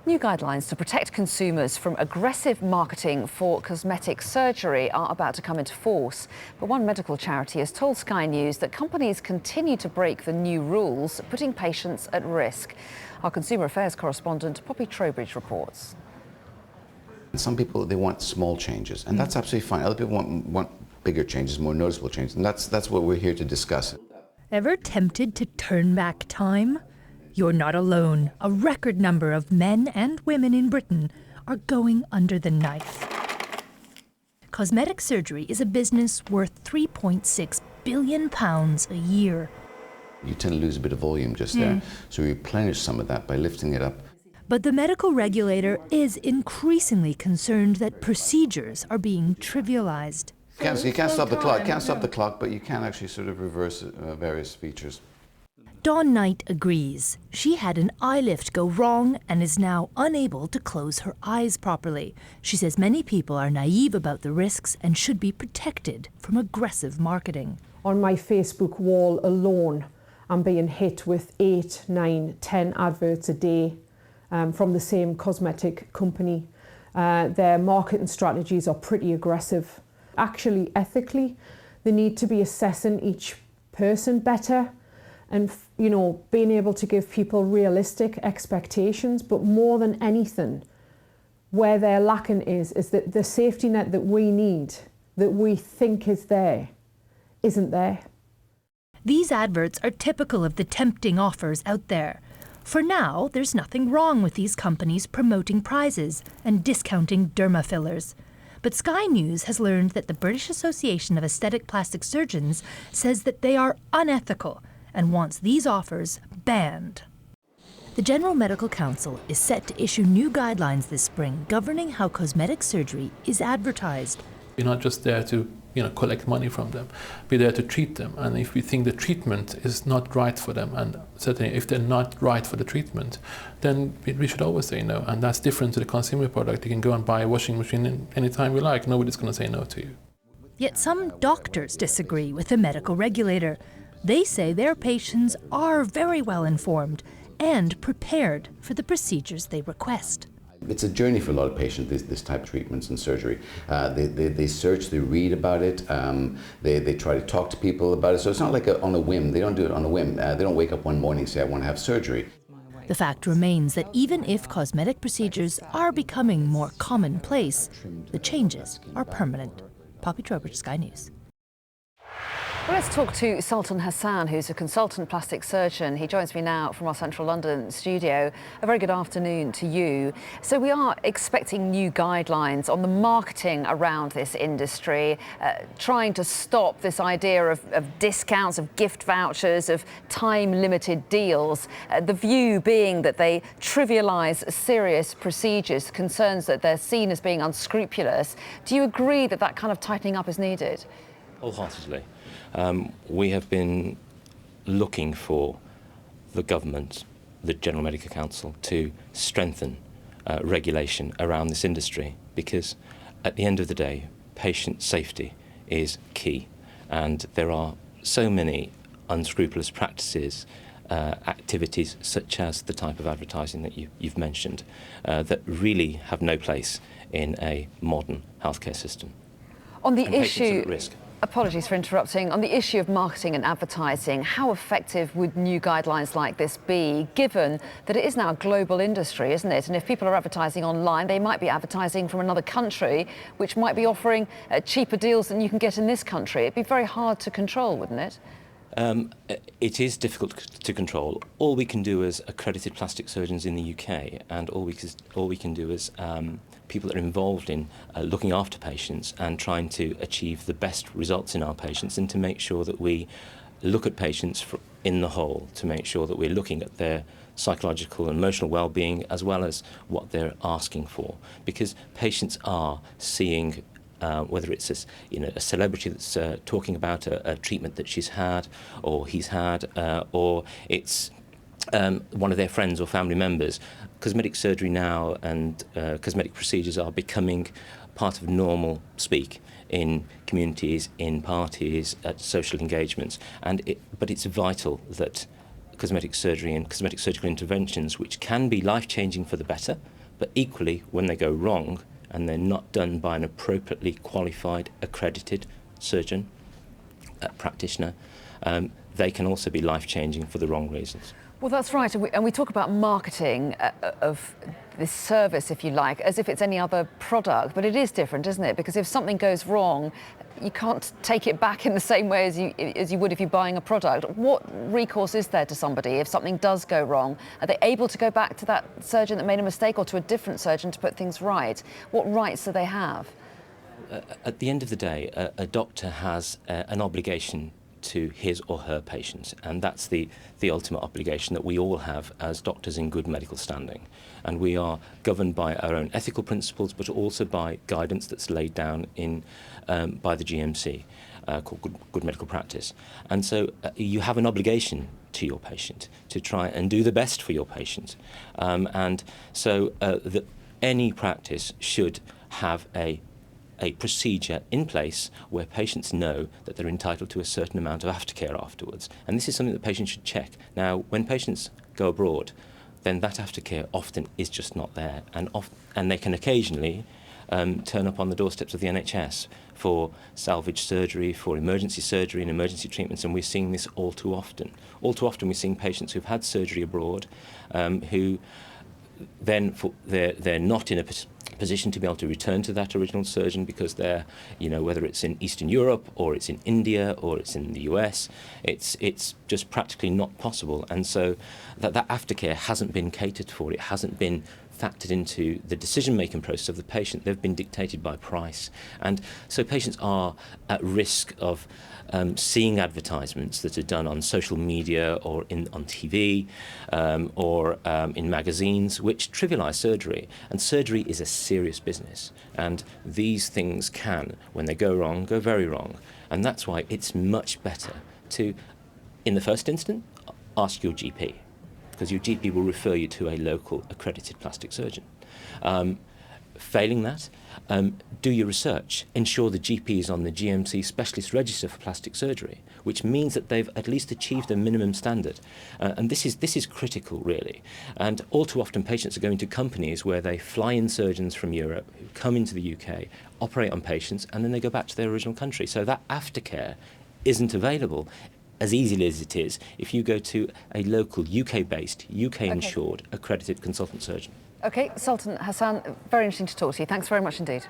New guidelines to protect consumers from aggressive marketing for cosmetic surgery are about to come into force. But one medical charity has told Sky News that companies continue to break the new rules, putting patients at risk. Our consumer affairs correspondent, Poppy Trowbridge, reports. Some people, they want small changes, and that's absolutely fine. Other people want bigger changes, more noticeable changes, and that's what we're here to discuss. Ever tempted to turn back time? You're not alone. A record number of men and women in Britain are going under the knife. Cosmetic surgery is a business worth £3.6 billion a year. You tend to lose a bit of volume just there, so we replenish some of that by lifting it up. But the medical regulator is increasingly concerned that procedures are being trivialized. You can't stop the clock, but you can actually sort of reverse various features. Dawn Knight agrees. She had an eye lift go wrong and is now unable to close her eyes properly. She says many people are naive about the risks and should be protected from aggressive marketing. On my Facebook wall alone, I'm being hit with 8, 9, 10 adverts a day from the same cosmetic company. Their marketing strategies are pretty aggressive. Actually, ethically, they need to be assessing each person better and, being able to give people realistic expectations. But more than anything, where they're lacking is that the safety net that we need, that we think is there, isn't there. These adverts are typical of the tempting offers out there. For now, there's nothing wrong with these companies promoting prizes and discounting derma fillers. But Sky News has learned that the British Association of Aesthetic Plastic Surgeons says that they are unethical and wants these offers banned. The General Medical Council is set to issue new guidelines this spring governing how cosmetic surgery is advertised. We're not just there to collect money from them. We're there to treat them, and if we think the treatment is not right for them, and certainly if they're not right for the treatment, then we should always say no. And that's different to the consumer product. You can go and buy a washing machine anytime you like. Nobody's going to say no to you. Yet some doctors disagree with the medical regulator. They say their patients are very well informed and prepared for the procedures they request. It's a journey for a lot of patients, this type of treatments and surgery. They search, they read about it, they try to talk to people about it. So it's not like on a whim. They don't do it on a whim. They don't wake up one morning and say, I want to have surgery. The fact remains that even if cosmetic procedures are becoming more commonplace, the changes are permanent. Poppy Trowbridge, Sky News. Well, let's talk to Sultan Hassan, who's a consultant plastic surgeon. He joins me now from our central London studio. A very good afternoon to you. So we are expecting new guidelines on the marketing around this industry, trying to stop this idea of discounts, of gift vouchers, of time-limited deals. The view being that they trivialise serious procedures, concerns that they're seen as being unscrupulous. Do you agree that that kind of tightening up is needed? Wholeheartedly. We have been looking for the government, the General Medical Council, to strengthen regulation around this industry, because at the end of the day, patient safety is key, and there are so many unscrupulous practices, activities such as the type of advertising that you've mentioned, that really have no place in a modern healthcare system. On the and patients are issue, at risk. apologies for interrupting, on the issue of marketing and advertising, how effective would new guidelines like this be, given that it is now a global industry, isn't it? And if people are advertising online, they might be advertising from another country, which might be offering cheaper deals than you can get in this country. It'd be very hard to control, wouldn't it? It is difficult to control. All we can do as accredited plastic surgeons in the UK, and all we can do as people that are involved in looking after patients and trying to achieve the best results in our patients, and to make sure that we look at patients in the whole, to make sure that we're looking at their psychological and emotional well-being as well as what they're asking for, because patients are seeing whether it's a celebrity that's talking about a treatment that she's had or he's had, or it's one of their friends or family members. Cosmetic surgery now and cosmetic procedures are becoming part of normal speak in communities, in parties, at social engagements, but it's vital that cosmetic surgery and cosmetic surgical interventions which can be life-changing for the better, but equally when they go wrong and they're not done by an appropriately qualified, accredited surgeon, practitioner, they can also be life-changing for the wrong reasons. Well, that's right. And we talk about marketing of this service, if you like, as if it's any other product. But it is different, isn't it? Because if something goes wrong, you can't take it back in the same way as you would if you're buying a product. What recourse is there to somebody if something does go wrong? Are they able to go back to that surgeon that made a mistake or to a different surgeon to put things right? What rights do they have? At the end of the day, a doctor has an obligation to his or her patients, and that's the ultimate obligation that we all have as doctors in good medical standing. And we are governed by our own ethical principles, but also by guidance that's laid down in by the GMC, called good medical practice. And so you have an obligation to your patient to try and do the best for your patient. And so any practice should have a procedure in place where patients know that they're entitled to a certain amount of aftercare afterwards. And this is something that patients should check. Now, when patients go abroad, then that aftercare often is just not there. And they can occasionally turn up on the doorsteps of the NHS for salvage surgery, for emergency surgery and emergency treatments, and we're seeing this all too often. All too often we're seeing patients who've had surgery abroad who then they're not in a position to be able to return to that original surgeon because they're, whether it's in Eastern Europe or it's in India or it's in the US, it's just practically not possible. And so that aftercare hasn't been catered for. It hasn't been factored into the decision-making process of the patient. They've been dictated by price. And so patients are at risk of seeing advertisements that are done on social media or on TV or in magazines which trivialise surgery. And surgery is a serious business. And these things can, when they go wrong, go very wrong. And that's why it's much better to, in the first instance, ask your GP, because your GP will refer you to a local accredited plastic surgeon. Failing that, do your research. Ensure the GP is on the GMC specialist register for plastic surgery, which means that they've at least achieved a minimum standard. And this is critical, really. And all too often patients are going to companies where they fly in surgeons from Europe who come into the UK, operate on patients, and then they go back to their original country. So that aftercare isn't available as easily as it is if you go to a local UK-based, UK-insured, accredited consultant surgeon. OK, Sultan Hassan, very interesting to talk to you. Thanks very much indeed.